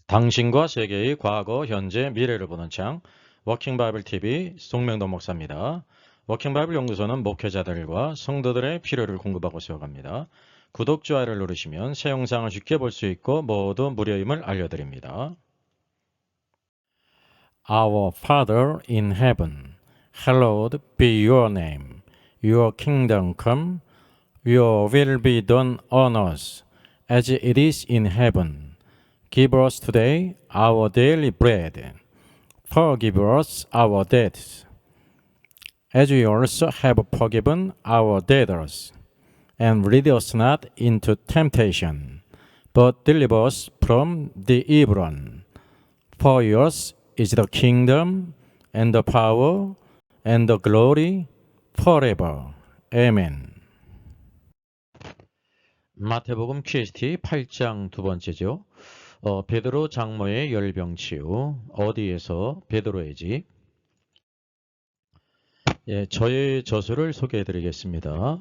당신과 세계의 과거, 현재, 미래를 보는 창 워킹 바이블 TV 송명도 목사입니다. 워킹 바이블 연구소는 목회자들과 성도들의 필요를 공급하고 세워갑니다. 구독, 좋아요를 누르시면 새 영상을 쉽게 볼 수 있고 모두 무료임을 알려드립니다. Our Father in heaven, hallowed be your name. Your kingdom come, your will be done on earth as it is in heaven. Give us today our daily bread. Forgive us our debts, as we also have forgiven our debtors. And lead us not into temptation, but deliver us from the evil one. For yours is the kingdom, and the power, and the glory, forever. Amen. 마태복음 QST 8장 두 번째죠. 베드로 장모의 열병치유. 어디에서 베드로의 집. 저의 저수를 소개해 드리겠습니다.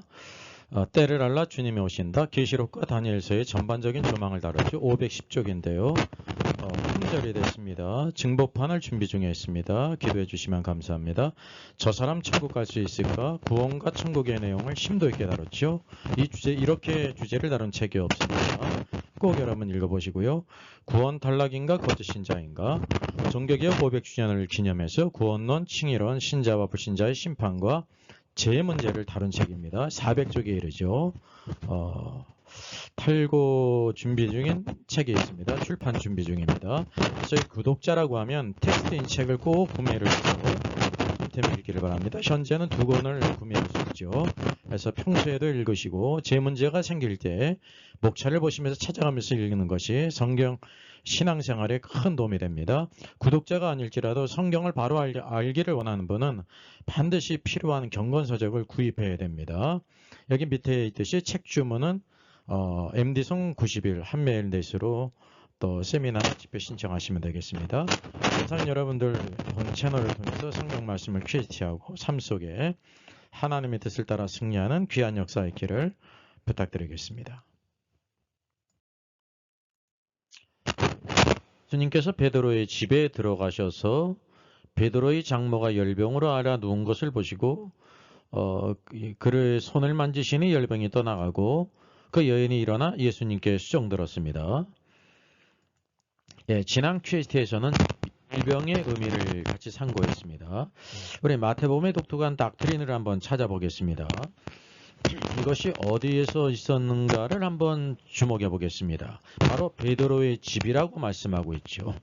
때를 알라 주님이 오신다. 계시록과 다니엘서의 전반적인 조망을 다루죠. 510쪽인데요. 품절이 됐습니다. 증보판을 준비 중에 있습니다. 기도해 주시면 감사합니다. 저 사람 천국 갈 수 있을까? 구원과 천국의 내용을 심도 있게 다뤘죠. 이 주제, 이렇게 주제를 다룬 책이 없습니다. 꼭 여러분 읽어보시고요. 구원 탈락인가 거짓 신자인가? 종교개혁 500주년을 기념해서 구원론, 칭의론, 신자와 불신자의 심판과 제 문제를 다룬 책입니다. 400쪽에 이르죠. 탈고 준비 중인 책이 있습니다. 출판 준비 중입니다. 저희 구독자라고 하면 텍스트인 책을 꼭 구매를 해서 틈틈이 읽기를 바랍니다. 현재는 2권을 구매할 수 있죠. 그래서 평소에도 읽으시고 제 문제가 생길 때 목차를 보시면서 찾아가면서 읽는 것이 성경 신앙생활에 큰 도움이 됩니다. 구독자가 아닐지라도 성경을 바로 알기를 원하는 분은 반드시 필요한 경건서적을 구입해야 됩니다. 여기 밑에 있듯이 책 주문은 MD송 90일 한메일넷으로 또 세미나 집회 신청하시면 되겠습니다. 항상 여러분들 본 채널을 통해서 성경 말씀을 QST하고 삶 속에 하나님의 뜻을 따라 승리하는 귀한 역사의 길을 부탁드리겠습니다. 주님께서 베드로의 집에 들어가셔서 베드로의 장모가 열병으로 앓아 누운 것을 보시고 그의 손을 만지시니 열병이 떠나가고 그 여인이 일어나 예수님께 수종들었습니다. 지난 QST에서는 일병의 의미를 같이 상고했습니다. 우리 마태복음의 독특한 닥트린을 한번 찾아보겠습니다. 이것이 어디에서 있었는가를 한번 주목해 보겠습니다. 바로 베드로의 집이라고 말씀하고 있죠.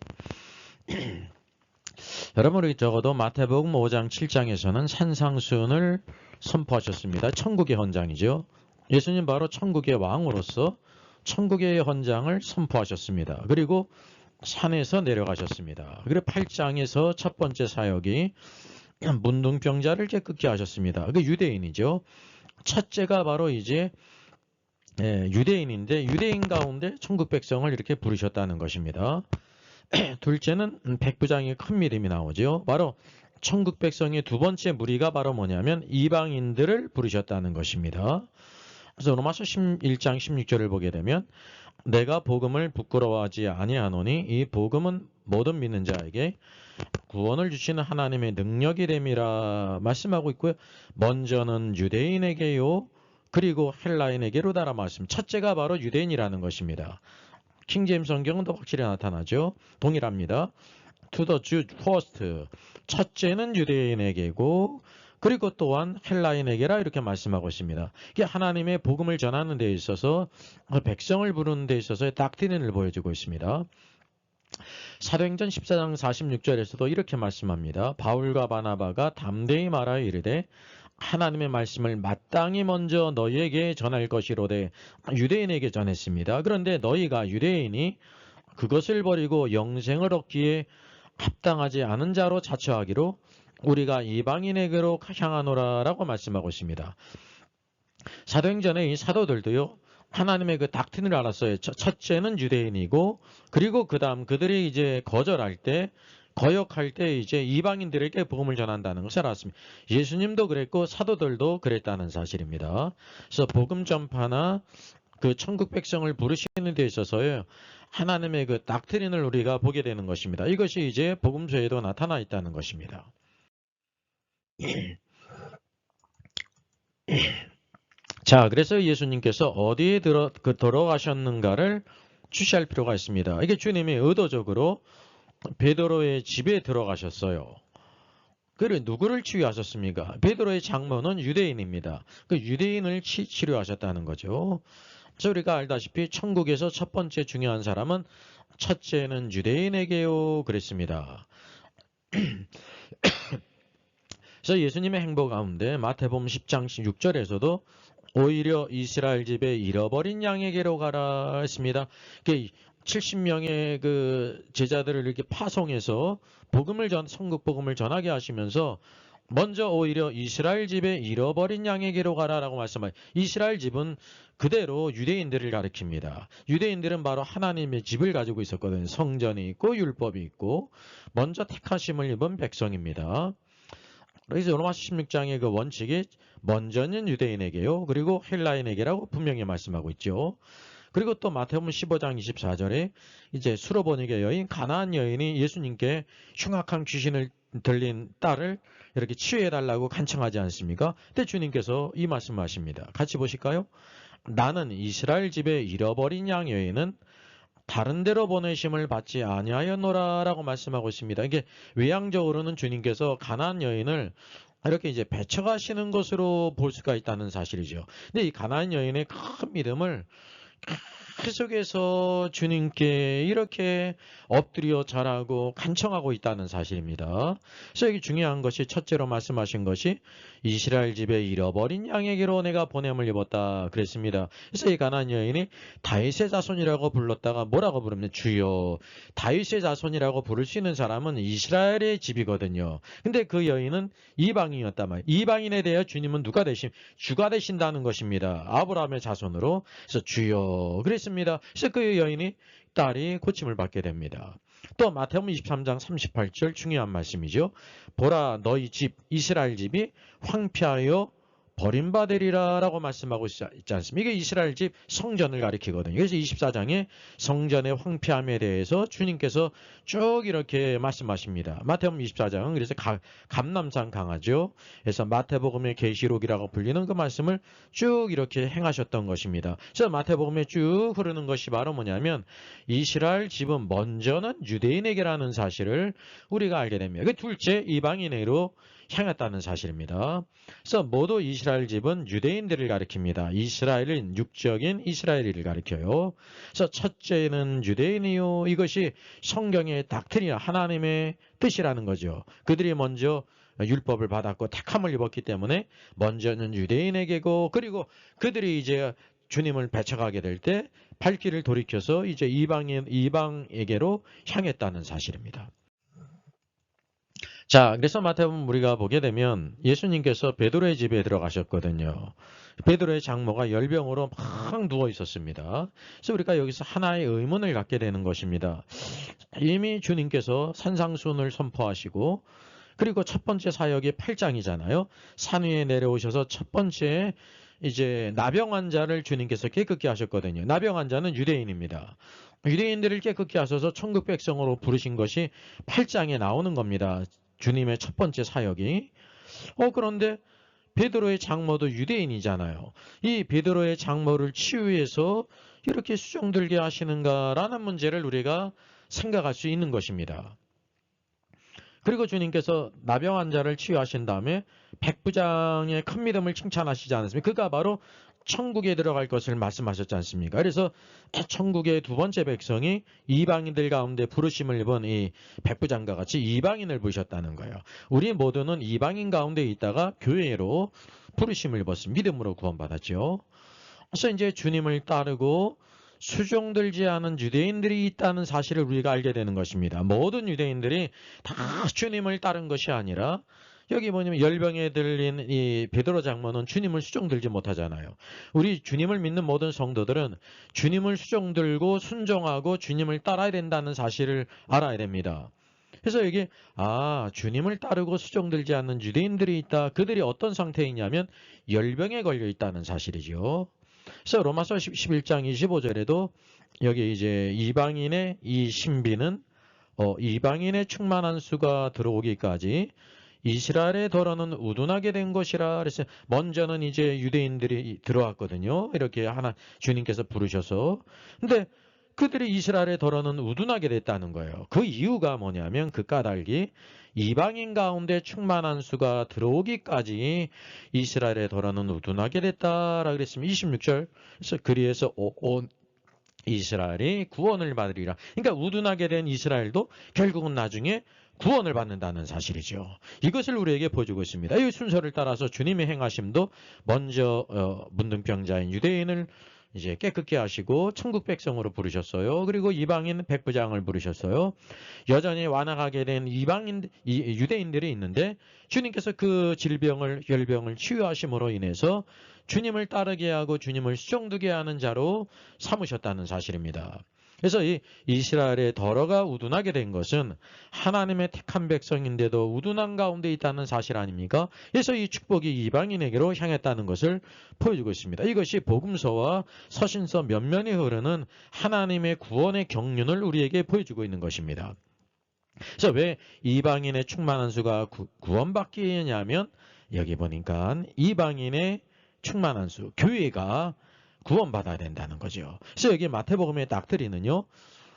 여러분이 적어도 마태복음 5장 7장에서는 산상수훈을 선포하셨습니다. 천국의 헌장이죠. 예수님 바로 천국의 왕으로서 천국의 헌장을 선포하셨습니다. 그리고 산에서 내려가셨습니다. 그리고 8장에서 첫 번째 사역이 문둥병자를 깨끗게 하셨습니다. 그 유대인이죠. 첫째가 바로 이제 유대인인데 유대인 가운데 천국 백성을 이렇게 부르셨다는 것입니다. 둘째는 백부장의 큰 믿음이 나오죠. 바로 천국 백성의 두 번째 무리가 바로 뭐냐면 이방인들을 부르셨다는 것입니다. 그래서 로마서 1장 16절을 보게 되면 내가 복음을 부끄러워하지 아니하노니 이 복음은 모든 믿는 자에게 구원을 주시는 하나님의 능력이 됨이라 말씀하고 있고요. 먼저는 유대인에게요. 그리고 헬라인에게로다라 말씀. 첫째가 바로 유대인이라는 것입니다. 킹제임스 성경은 더 확실히 나타나죠. 동일합니다. To the Jew first. 첫째는 유대인에게고 그리고 또한 헬라인에게라 이렇게 말씀하고 있습니다. 이게 하나님의 복음을 전하는 데 있어서 백성을 부르는 데 있어서의 닥트린을 보여주고 있습니다. 사도행전 14장 46절에서도 이렇게 말씀합니다. 바울과 바나바가 담대히 말하여 이르되 하나님의 말씀을 마땅히 먼저 너희에게 전할 것이로되 유대인에게 전했습니다. 그런데 너희가 유대인이 그것을 버리고 영생을 얻기에 합당하지 않은 자로 자처하기로 우리가 이방인에게로 향하노라 라고 말씀하고 있습니다. 사도행전의 이 사도들도요. 하나님의 그 닥트린을 알았어요. 첫째는 유대인이고 그리고 그 다음 그들이 이제 거절할 때 거역할 때 이제 이방인들에게 복음을 전한다는 것을 알았습니다. 예수님도 그랬고 사도들도 그랬다는 사실입니다. 그래서 복음 전파나 그 천국 백성을 부르시는 데 있어서요. 하나님의 그 닥트린을 우리가 보게 되는 것입니다. 이것이 이제 복음서에도 나타나 있다는 것입니다. 자, 그래서 예수님께서 어디에 들어가셨는가를 주시할 필요가 있습니다. 이게 주님이 의도적으로 베드로의 집에 들어가셨어요. 그리고 누구를 치유하셨습니까? 베드로의 장모는 유대인입니다. 그 유대인을 치료하셨다는 거죠. 그래서 우리가 알다시피 천국에서 첫 번째 중요한 사람은 첫째는 유대인에게요 그랬습니다. 그래서 예수님의 행보 가운데 마태복음 10장 16절에서도 오히려 이스라엘 집에 잃어버린 양에게로 가라 했습니다. 70명의 그 제자들을 이렇게 파송해서 천국 복음을 전하게 하시면서 먼저 오히려 이스라엘 집에 잃어버린 양에게로 가라라고 말씀하셨습니다. 이스라엘 집은 그대로 유대인들을 가리킵니다. 유대인들은 바로 하나님의 집을 가지고 있었거든요. 성전이 있고 율법이 있고 먼저 택하심을 입은 백성입니다. 그래서 로마서 16장의 그 원칙이 먼저는 유대인에게요. 그리고 헬라인에게라고 분명히 말씀하고 있죠. 그리고 또 마태복음 15장 24절에 이제 수로보니게 여인 가나안 여인이 예수님께 흉악한 귀신을 들린 딸을 이렇게 치유해달라고 간청하지 않습니까? 근데 주님께서 이 말씀을 하십니다. 같이 보실까요? 나는 이스라엘 집에 잃어버린 양 여인은 다른 데로 보내심을 받지 아니하였노라 라고 말씀하고 있습니다. 이게 외향적으로는 주님께서 가나안 여인을 이렇게 이제 배척하시는 것으로 볼 수가 있다는 사실이죠. 근데 이 가나안 여인의 큰 믿음을 계속해서 주님께 이렇게 엎드려 절하고 간청하고 있다는 사실입니다. 그래서 여기 중요한 것이 첫째로 말씀하신 것이 이스라엘 집에 잃어버린 양에게로 내가 보냄을 입었다 그랬습니다. 그래서 이 가나안 여인이 다윗의 자손이라고 불렀다가 뭐라고 부르면 주여. 다윗의 자손이라고 부를 수 있는 사람은 이스라엘의 집이거든요. 근데 그 여인은 이방인이었단 말이에요. 이방인에 대해 주님은 주가 되신다는 것입니다. 아브라함의 자손으로. 그래서 주여 그랬습니다. 그래서 그 여인이 딸이 고침을 받게 됩니다. 또 마태복음 23장 38절 중요한 말씀이죠. 보라 너희 집 이스라엘 집이 황폐하여 버림받으리라 라고 말씀하고 있지 않습니까? 이게 이스라엘 집 성전을 가리키거든요. 그래서 24장에 성전의 황폐함에 대해서 주님께서 쭉 이렇게 말씀하십니다. 마태복음 24장은 그래서 감람산 강하죠. 그래서 마태복음의 계시록이라고 불리는 그 말씀을 쭉 이렇게 행하셨던 것입니다. 그래서 마태복음에 쭉 흐르는 것이 바로 뭐냐면 이스라엘 집은 먼저는 유대인에게라는 사실을 우리가 알게 됩니다. 그 둘째 이방인에게로 향했다는 사실입니다. 그래서 모두 이스라엘 집은 유대인들을 가리킵니다. 이스라엘은 육적인 이스라엘을 가리켜요. 그래서 첫째는 유대인이요. 이것이 성경의 닥트리나 하나님의 뜻이라는 거죠. 그들이 먼저 율법을 받았고 택함을 입었기 때문에 먼저는 유대인에게고 그리고 그들이 이제 주님을 배척하게 될 때 발길을 돌이켜서 이제 이방에게로 향했다는 사실입니다. 자, 그래서 마태복음 우리가 보게 되면 예수님께서 베드로의 집에 들어가셨거든요. 베드로의 장모가 열병으로 막 누워 있었습니다. 그래서 우리가 여기서 하나의 의문을 갖게 되는 것입니다. 이미 주님께서 산상수훈을 선포하시고 그리고 첫 번째 사역이 8장이잖아요. 산 위에 내려오셔서 첫 번째 이제 나병 환자를 주님께서 깨끗게 하셨거든요. 나병 환자는 유대인입니다. 유대인들을 깨끗게 하셔서 천국 백성으로 부르신 것이 8장에 나오는 겁니다. 주님의 첫 번째 사역이. 그런데 베드로의 장모도 유대인이잖아요. 이 베드로의 장모를 치유해서 이렇게 수종들게 하시는가라는 문제를 우리가 생각할 수 있는 것입니다. 그리고 주님께서 나병 환자를 치유하신 다음에 백부장의 큰 믿음을 칭찬하시지 않았습니까? 그가 바로 천국에 들어갈 것을 말씀하셨지 않습니까? 그래서 천국의 두 번째 백성이 이방인들 가운데 부르심을 입은 이 백부장과 같이 이방인을 부르셨다는 거예요. 우리 모두는 이방인 가운데 있다가 교회로 부르심을 입었습니다. 믿음으로 구원받았죠. 그래서 이제 주님을 따르고 수종들지 않은 유대인들이 있다는 사실을 우리가 알게 되는 것입니다. 모든 유대인들이 다 주님을 따른 것이 아니라 여기 뭐냐면 열병에 들린 이 베드로 장모는 주님을 수종들지 못하잖아요. 우리 주님을 믿는 모든 성도들은 주님을 수종들고 순종하고 주님을 따라야 된다는 사실을 알아야 됩니다. 그래서 여기 주님을 따르고 수종들지 않는 유대인들이 있다. 그들이 어떤 상태이냐면 열병에 걸려 있다는 사실이죠. 그래서 로마서 11장 25절에도 여기 이제 이방인의 이 신비는 이방인의 충만한 수가 들어오기까지 이스라엘의 덜어는 우둔하게 된 것이라. 그래서 먼저는 이제 유대인들이 들어왔거든요. 이렇게 하나 주님께서 부르셔서. 근데 그들이 이스라엘의 덜어는 우둔하게 됐다는 거예요. 그 이유가 뭐냐면 그 까닭이 이방인 가운데 충만한 수가 들어오기까지 이스라엘의 덜어는 우둔하게 됐다라 그랬으면 26절. 그래서 그리해서 온 이스라엘이 구원을 받으리라. 그러니까 우둔하게 된 이스라엘도 결국은 나중에 구원을 받는다는 사실이죠. 이것을 우리에게 보여주고 있습니다. 이 순서를 따라서 주님의 행하심도 먼저 문둥병자인 유대인을 이제 깨끗게 하시고 천국 백성으로 부르셨어요. 그리고 이방인 백부장을 부르셨어요. 여전히 완악하게 된 유대인들이 있는데 주님께서 그 질병을 열병을 치유하심으로 인해서 주님을 따르게 하고 주님을 수종두게 하는 자로 삼으셨다는 사실입니다. 그래서 이 이스라엘의 덜어가 우둔하게 된 것은 하나님의 택한 백성인데도 우둔한 가운데 있다는 사실 아닙니까? 그래서 이 축복이 이방인에게로 향했다는 것을 보여주고 있습니다. 이것이 복음서와 서신서 면면이 흐르는 하나님의 구원의 경륜을 우리에게 보여주고 있는 것입니다. 그래서 왜 이방인의 충만한 수가 구원받기냐면 여기 보니까 이방인의 충만한 수, 교회가 구원받아야 된다는 거죠. 그래서 여기 마태복음의 딱들이는요.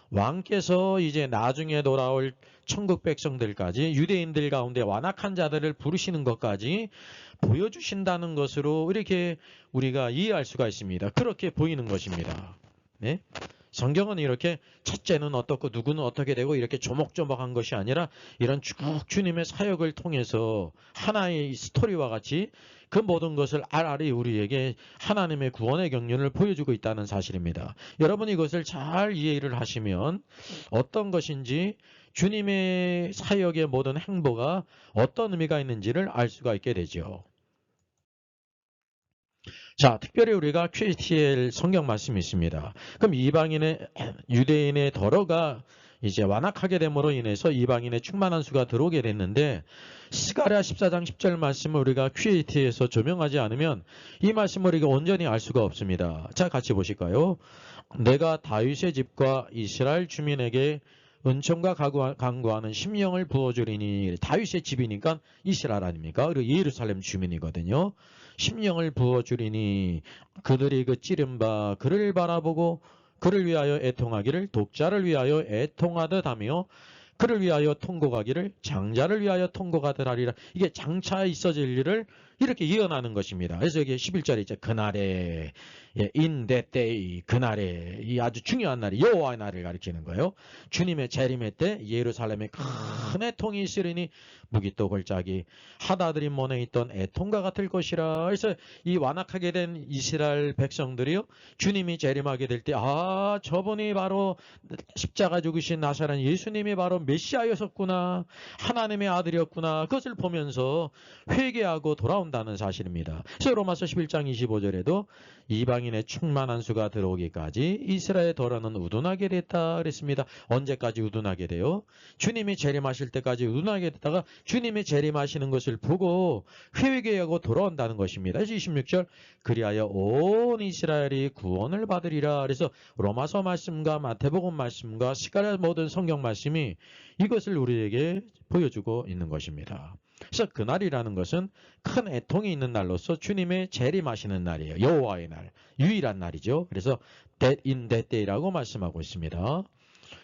왕께서 이제 나중에 돌아올 천국 백성들까지 유대인들 가운데 완악한 자들을 부르시는 것까지 보여주신다는 것으로 이렇게 우리가 이해할 수가 있습니다. 그렇게 보이는 것입니다. 네? 성경은 이렇게 첫째는 어떻고 누구는 어떻게 되고 이렇게 조목조목한 것이 아니라 이런 쭉 주님의 사역을 통해서 하나의 스토리와 같이 그 모든 것을 알알이 우리에게 하나님의 구원의 경륜을 보여주고 있다는 사실입니다. 여러분 이것을 잘 이해를 하시면 어떤 것인지 주님의 사역의 모든 행보가 어떤 의미가 있는지를 알 수가 있게 되죠. 자, 특별히 우리가 QATL 성경 말씀이 있습니다. 그럼 유대인의 덜어가 이제 완악하게 됨으로 인해서 이방인의 충만한 수가 들어오게 됐는데 스가랴 14장 10절 말씀을 우리가 QAT에서 조명하지 않으면 이 말씀을 우리가 온전히 알 수가 없습니다. 자, 같이 보실까요? 내가 다윗의 집과 이스라엘 주민에게 은총과 강구하는 심령을 부어주리니. 다윗의 집이니까 이스라엘 아닙니까? 그리고 예루살렘 주민이거든요. 심령을 부어주리니 그들이 그 찌른 바 그를 바라보고 그를 위하여 애통하기를 독자를 위하여 애통하듯 하며 그를 위하여 통곡하기를 장자를 위하여 통곡하듯 하리라. 이게 장차 있어질 일을 이렇게 예언하는 것입니다. 그래서 여기 11절에 있죠. 그날에 in that day, 그날에 이 아주 중요한 날이 여호와의 날을 가리키는 거예요. 주님의 재림의 때 예루살렘에 큰 애통이 있으리니 무기또 골짜기 하다들이 문에 있던 애통과 같을 것이라. 그래서 이 완악하게 된 이스라엘 백성들이요 주님이 재림하게 될 때 저분이 바로 십자가 죽으신 나사렛 예수님이 바로 메시아였었구나, 하나님의 아들이었구나, 그것을 보면서 회개하고 돌아온다는 사실입니다. 그래서 로마서 11장 25절에도 이방인의 충만한 수가 들어오기까지 이스라엘 덜어는 우둔하게 됐다 그랬습니다. 언제까지 우둔하게 돼요? 주님이 재림하실 때까지 우둔하게 됐다가 주님이 재림하시는 것을 보고 회개하고 돌아온다는 것입니다. 26절 그리하여 온 이스라엘이 구원을 받으리라. 그래서 로마서 말씀과 마태복음 말씀과 스가랴 모든 성경 말씀이 이것을 우리에게 보여주고 있는 것입니다. 그래서 그날이라는 것은 큰 애통이 있는 날로서 주님의 재림하시는 날이에요. 여호와의 날, 유일한 날이죠. 그래서 that in that day라고 말씀하고 있습니다.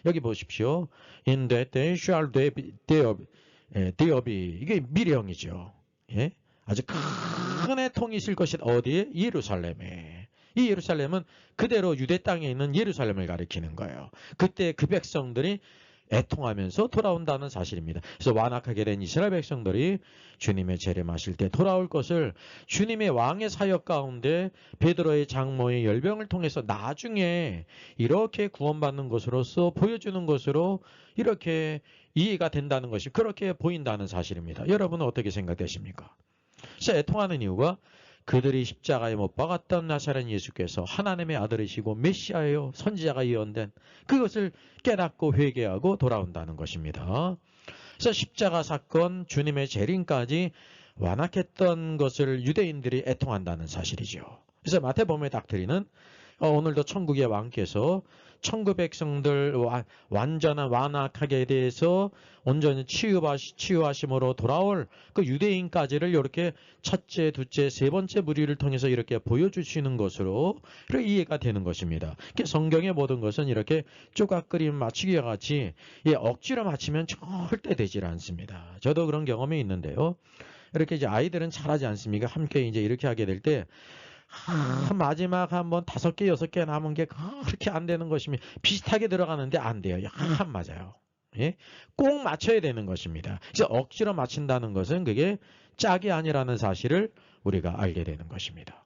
여기 보십시오. In that day shall there be. 이게 미래형이죠. 예? 아주 큰 애통이 있을 것이 어디에? 예루살렘에. 이 예루살렘은 그대로 유대 땅에 있는 예루살렘을 가리키는 거예요. 그때 그 백성들이 애통하면서 돌아온다는 사실입니다. 그래서 완악하게 된 이스라엘 백성들이 주님의 재림하실 때 돌아올 것을 주님의 왕의 사역 가운데 베드로의 장모의 열병을 통해서 나중에 이렇게 구원받는 것으로서 보여주는 것으로 이렇게 이해가 된다는 것이 그렇게 보인다는 사실입니다. 여러분은 어떻게 생각되십니까? 그래서 애통하는 이유가 그들이 십자가에 못 박았던 나사렛 예수께서 하나님의 아들이시고 메시아예요. 선지자가 예언된 그것을 깨닫고 회개하고 돌아온다는 것입니다. 그래서 십자가 사건, 주님의 재림까지 완악했던 것을 유대인들이 애통한다는 사실이죠. 그래서 마태복음의 닥트리는 오늘도 천국의 왕께서 천국 백성들 완전한 완악하게 대해서 온전히 치유하심으로 돌아올 그 유대인까지를 이렇게 첫째, 둘째, 세 번째 무리를 통해서 이렇게 보여주시는 것으로 이해가 되는 것입니다. 성경의 모든 것은 이렇게 조각그림 맞추기와 같이 억지로 맞추면 절대 되질 않습니다. 저도 그런 경험이 있는데요. 이렇게 이제 아이들은 잘하지 않습니까? 함께 이제 이렇게 하게 될 때 마지막 한번 5개, 6개 남은 게 그렇게 안 되는 것입니다. 비슷하게 들어가는데 안 돼요. 안 맞아요. 예? 꼭 맞춰야 되는 것입니다. 그래서 억지로 맞춘다는 것은 그게 짝이 아니라는 사실을 우리가 알게 되는 것입니다.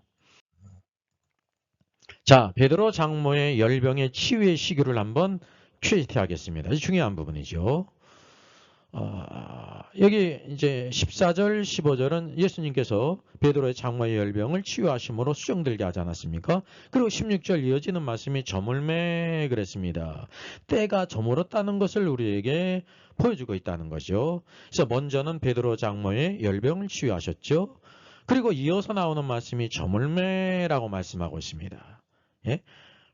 자, 베드로 장모의 열병의 치유의 시기를 한번 큐티하겠습니다. 중요한 부분이죠. 여기 이제 14절, 15절은 예수님께서 베드로의 장모의 열병을 치유하심으로 수정들게 하지 않았습니까? 그리고 16절 이어지는 말씀이 저물매 그랬습니다. 때가 저물었다는 것을 우리에게 보여주고 있다는 거죠. 그래서 먼저는 베드로 장모의 열병을 치유하셨죠. 그리고 이어서 나오는 말씀이 저물매라고 말씀하고 있습니다. 예?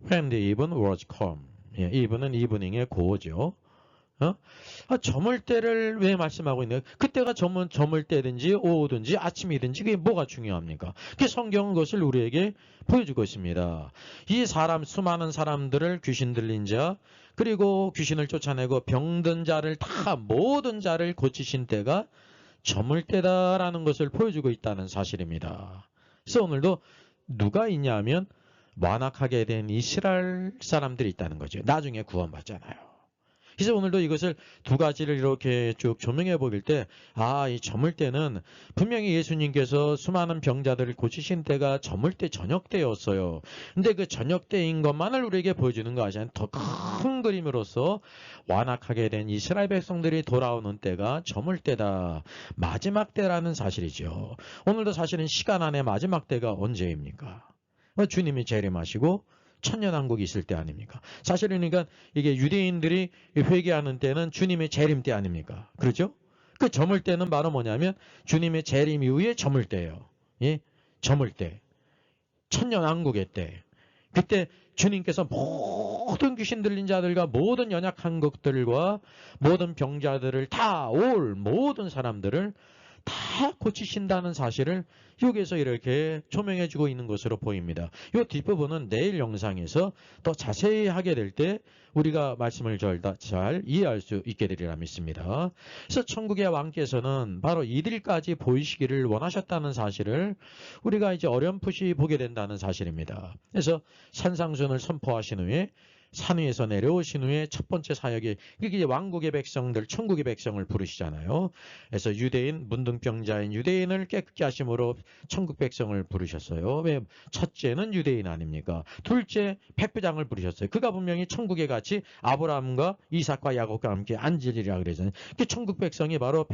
When the even was come. 예, even은 evening의 고어죠. 저물 때를 왜 말씀하고 있나요? 그때가 저물 때든지 오후든지 아침이든지 그게 뭐가 중요합니까? 그 성경은 그것을 우리에게 보여주고 있습니다. 이 수많은 사람들을 귀신 들린 자 그리고 귀신을 쫓아내고 병든 자를 모든 자를 고치신 때가 저물 때다라는 것을 보여주고 있다는 사실입니다. 그래서 오늘도 누가 있냐면 완악하게 된 이스라엘 사람들이 있다는 거죠. 나중에 구원받잖아요. 그래서 오늘도 이것을 두 가지를 이렇게 쭉 조명해 보길 때, 이 저물 때는 분명히 예수님께서 수많은 병자들을 고치신 때가 저물 때 저녁 때였어요. 근데 그 저녁 때인 것만을 우리에게 보여주는 거 아니잖아요. 더 큰 그림으로서 완악하게 된 이스라엘 백성들이 돌아오는 때가 저물 때다. 마지막 때라는 사실이죠. 오늘도 사실은 시간 안에 마지막 때가 언제입니까? 주님이 재림하시고 천년왕국이 있을 때 아닙니까? 사실은 그러니까 이게 유대인들이 회개하는 때는 주님의 재림 때 아닙니까? 그렇죠? 그 저물 때는 바로 뭐냐면 주님의 재림 이후에 저물 때예요. 예? 저물 때. 천년왕국의 때. 그때 주님께서 모든 귀신 들린 자들과 모든 연약한 것들과 모든 병자들을 모든 사람들을 다 고치신다는 사실을 여기에서 이렇게 조명해주고 있는 것으로 보입니다. 이 뒷부분은 내일 영상에서 더 자세히 하게 될 때 우리가 말씀을 잘 이해할 수 있게 되리라 믿습니다. 그래서 천국의 왕께서는 바로 이들까지 보이시기를 원하셨다는 사실을 우리가 이제 어렴풋이 보게 된다는 사실입니다. 그래서 산상순을 선포하신 후에 산 위에서 내려오신 후에 첫 번째 사역이 이게 왕국의 백성들, 천국의 백성을 부르시잖아요. 그래서 유대인, 문둥병자인 유대인을 깨끗게 하심으로 천국 백성을 부르셨어요. 왜? 첫째는 유대인 아닙니까? 둘째 백부장을 부르셨어요. 그가 분명히 천국에 같이 아브라함과 이삭과 야곱과 함께 앉으리라 그러잖아요. 그 천국 백성이 바로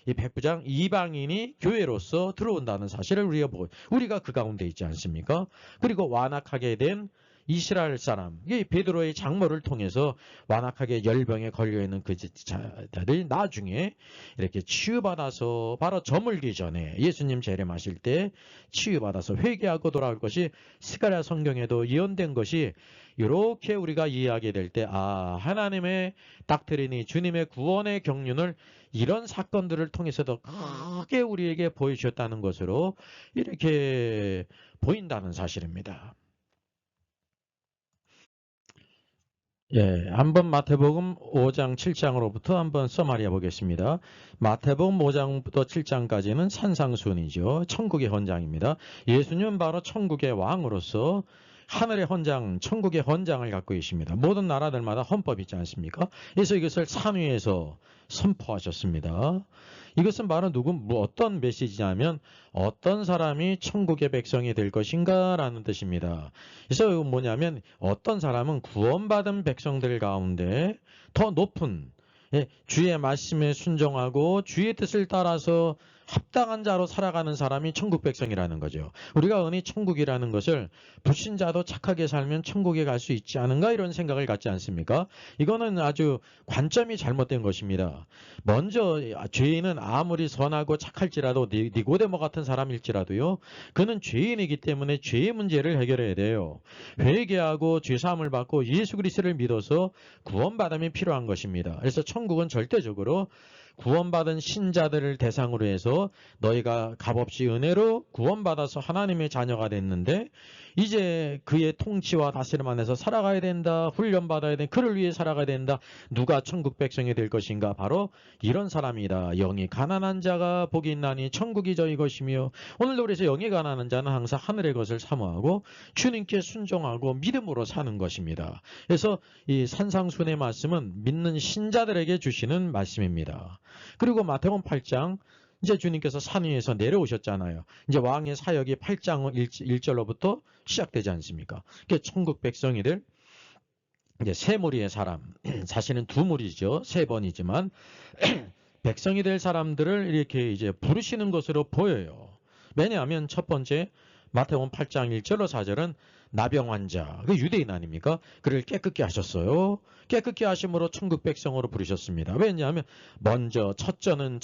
이 백부장 이방인이 교회로서 들어온다는 사실을 우리가 그 가운데 있지 않습니까? 그리고 완악하게 된 이스라엘 사람, 이 베드로의 장모를 통해서 완악하게 열병에 걸려있는 그 자들이 나중에 이렇게 치유받아서 바로 저물기 전에 예수님 재림하실 때 치유받아서 회개하고 돌아올 것이 스가랴 성경에도 예언된 것이 이렇게 우리가 이해하게 될 때 하나님의 닥트린이 주님의 구원의 경륜을 이런 사건들을 통해서도 크게 우리에게 보여주셨다는 것으로 이렇게 보인다는 사실입니다. 예, 한번 마태복음 5장 7장으로부터 한번 써마리해 보겠습니다. 마태복음 5장부터 7장까지는 산상순이죠. 천국의 헌장입니다. 예수님은 바로 천국의 왕으로서 하늘의 헌장, 천국의 헌장을 갖고 계십니다. 모든 나라들마다 헌법이 있지 않습니까? 그래서 이것을 산 위에서 선포하셨습니다. 이것은 바로 어떤 메시지냐면 어떤 사람이 천국의 백성이 될 것인가 라는 뜻입니다. 그래서 이건 뭐냐면 어떤 사람은 구원받은 백성들 가운데 더 높은 주의 말씀에 순종하고 주의 뜻을 따라서 합당한 자로 살아가는 사람이 천국 백성이라는 거죠. 우리가 흔히 천국이라는 것을 불신자도 착하게 살면 천국에 갈 수 있지 않은가 이런 생각을 갖지 않습니까? 이거는 아주 관점이 잘못된 것입니다. 먼저 죄인은 아무리 선하고 착할지라도 니고데모 같은 사람일지라도요. 그는 죄인이기 때문에 죄의 문제를 해결해야 돼요. 회개하고 죄사함을 받고 예수 그리스도를 믿어서 구원받음이 필요한 것입니다. 그래서 천국은 절대적으로 구원받은 신자들을 대상으로 해서 너희가 값없이 은혜로 구원받아서 하나님의 자녀가 됐는데 이제 그의 통치와 다스림 안에서 살아가야 된다. 훈련받아야 된다. 그를 위해 살아가야 된다. 누가 천국 백성이 될 것인가? 바로 이런 사람이다. 영이 가난한 자가 복이 있나니 천국이 저희 것이며 오늘도 그래서 영이 가난한 자는 항상 하늘의 것을 사모하고 주님께 순종하고 믿음으로 사는 것입니다. 그래서 이 산상순의 말씀은 믿는 신자들에게 주시는 말씀입니다. 그리고 마태복음 8장 이제 주님께서 산 위에서 내려오셨잖아요. 이제 왕의 사역이 8장 1절로부터 시작되지 않습니까? 천국 백성이들 이제 세 무리의 사람, 사실은 두 무리죠. 세 번이지만 백성이 될 사람들을 이렇게 이제 부르시는 것으로 보여요. 왜냐하면 첫 번째 마태복음 8장 1절로 4절은 나병 환자, 그 유대인 아닙니까? 그를 깨끗게 하셨어요. 깨끗게 하심으로 천국 백성으로 부르셨습니다. 왜냐하면 먼저 첫째는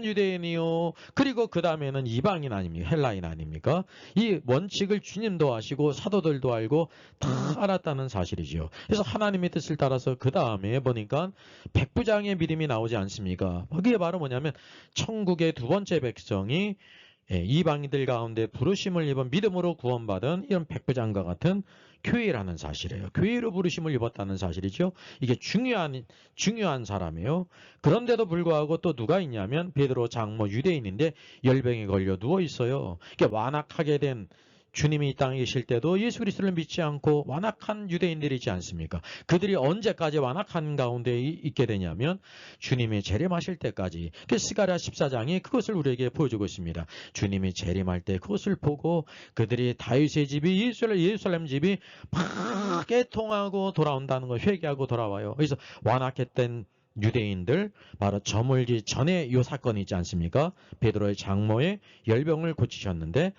유대인이요. 그리고 그 다음에는 이방인 아닙니까? 헬라인 아닙니까? 이 원칙을 주님도 아시고 사도들도 알고 다 알았다는 사실이죠. 그래서 하나님의 뜻을 따라서 그 다음에 보니까 백부장의 믿음이 나오지 않습니까? 그게 바로 뭐냐면 천국의 두 번째 백성이 이방인들 가운데 부르심을 입은 믿음으로 구원받은 이런 백부장과 같은 교회라는 사실이에요. 교회로 부르심을 입었다는 사실이죠. 이게 중요한 사람이에요. 그런데도 불구하고 또 누가 있냐면 베드로 장모 유대인인데 열병에 걸려 누워 있어요. 완악하게 된 주님이 이 땅에 계실 때도 예수 그리스도를 믿지 않고 완악한 유대인들이지 않습니까? 그들이 언제까지 완악한 가운데 있게 되냐면 주님이 재림하실 때까지. 스가랴 14장이 그것을 우리에게 보여주고 있습니다. 주님이 재림할 때 그것을 보고 그들이 다윗의 집이 예루살렘 집이 막 애통하고 돌아온다는 걸 회개하고 돌아와요. 그래서 완악했던 유대인들 바로 저물기 전에 이 사건이 있지 않습니까? 베드로의 장모의 열병을 고치셨는데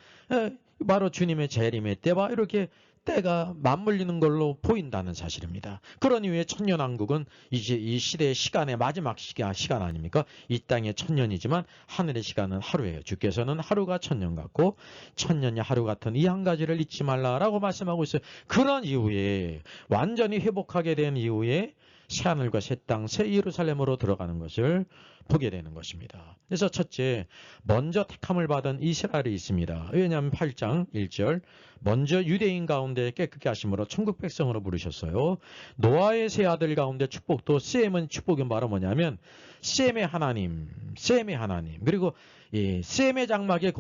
바로 주님의 재림의 때와 이렇게 때가 맞물리는 걸로 보인다는 사실입니다. 그런 이후에 천년왕국은 이제 이 시대의 시간의 마지막 시간 아닙니까? 이 땅의 천년이지만 하늘의 시간은 하루예요. 주께서는 하루가 천년 같고 천년이 하루 같은 이 한 가지를 잊지 말라라고 말씀하고 있어요. 그런 이후에 완전히 회복하게 된 이후에 새하늘과 새 땅, 새 예루살렘으로 들어가는 것을 보게 되는 것입니다. 그래서 첫째, 먼저 택함을 받은 이스라엘이 있습니다. 왜냐하면 8장 1절 먼저 유대인 가운데 깨끗게 하심으로 천국 백성으로 부르셨어요. 노아의 세 아들 가운데 축복도 셈은 축복이 바로 뭐냐면 셈의 하나님 그리고 이 셈의 장막에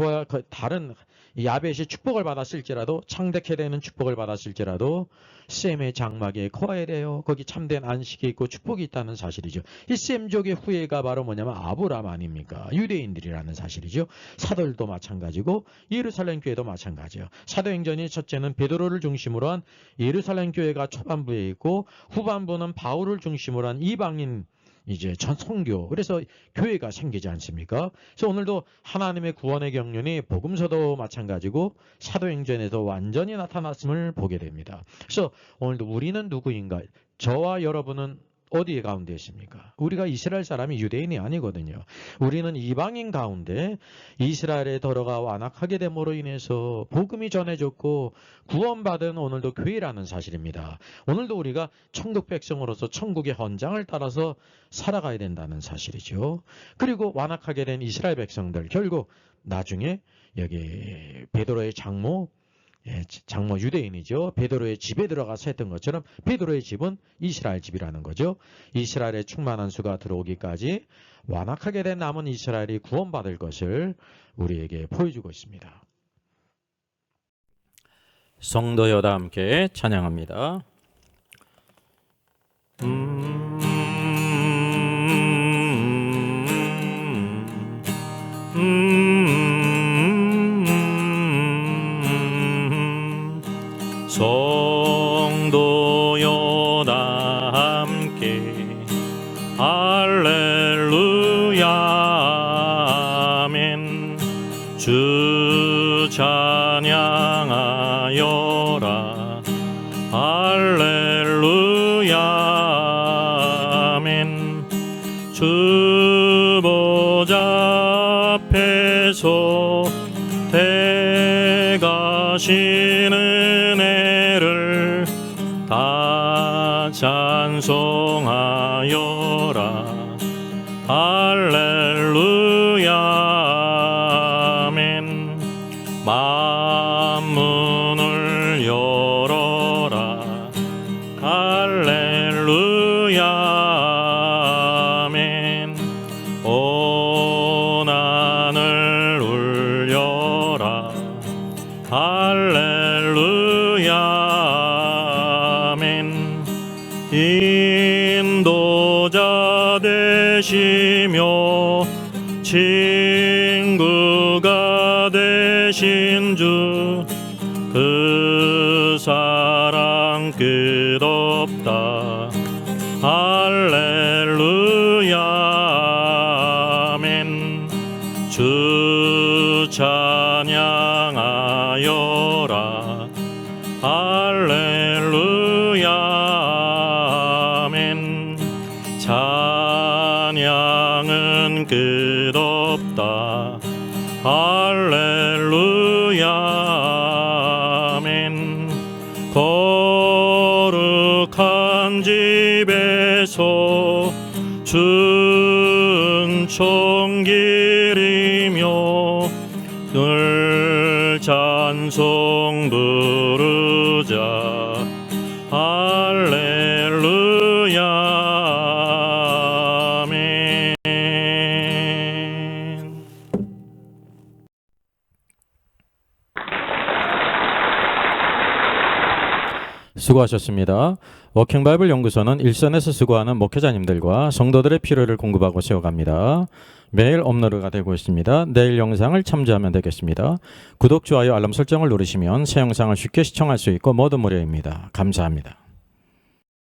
다른 야벳이 축복을 받았을지라도 창대케 되는 축복을 받았을지라도 셈의 장막에 거해야 돼요. 거기 참된 안식이 있고 축복이 있다는 사실이죠. 이 셈족의 후예가 바로 뭐냐면 아브라함 아닙니까? 유대인들이라는 사실이죠. 사도들도 마찬가지고 예루살렘 교회도 마찬가지예요. 사도행전이 첫째는 베드로를 중심으로 한 예루살렘 교회가 초반부에 있고 후반부는 바울을 중심으로 한 이방인 이제 전 선교, 그래서 교회가 생기지 않습니까? 그래서 오늘도 하나님의 구원의 경륜이 복음서도 마찬가지고 사도행전에도 완전히 나타났음을 보게 됩니다. 그래서 오늘도 우리는 누구인가? 저와 여러분은 어디에 가운데 있습니까? 우리가 이스라엘 사람이 유대인이 아니거든요. 우리는 이방인 가운데 이스라엘에 들어가 완악하게 됨으로 인해서 복음이 전해졌고 구원받은 오늘도 교회라는 사실입니다. 오늘도 우리가 천국 백성으로서 천국의 헌장을 따라서 살아가야 된다는 사실이죠. 그리고 완악하게 된 이스라엘 백성들 결국 나중에 여기 베드로의 장모 유대인이죠. 베드로의 집에 들어가서 했던 것처럼 베드로의 집은 이스라엘 집이라는 거죠. 이스라엘의 충만한 수가 들어오기까지 완악하게 된 남은 이스라엘이 구원받을 것을 우리에게 보여주고 있습니다. 성도여 다 함께 찬양합니다. 성도여 다 함께 할렐루야 아멘. 찬양하여라. 할렐루야 아멘. 주 보좌 앞에서 대가신 은혜를 다 찬송하여라. 할렐루야 아멘. 만문을 열어라. 할렐루야 아멘. 온 하늘 울려라. 할렐루야 아멘. 인도자 되시며 친구가 되신 주, 그 사랑 끝없다. 할렐루야 아멘. 주 찬양하여라. 할렐루야 아멘. 찬양은 끝없다. 할렐루야 아멘. 거룩한 집에서 순종길이며 늘 찬송 부르자. 할렐루야 아멘. 수고하셨습니다. 워킹바이블 연구소는 일선에서 수고하는 목회자님들과 성도들의 필요를 공급하고 세워갑니다. 매일 업로드가 되고 있습니다. 내일 영상을 참조하면 되겠습니다. 구독, 좋아요, 알람 설정을 누르시면 새 영상을 쉽게 시청할 수 있고 모두 무료입니다. 감사합니다.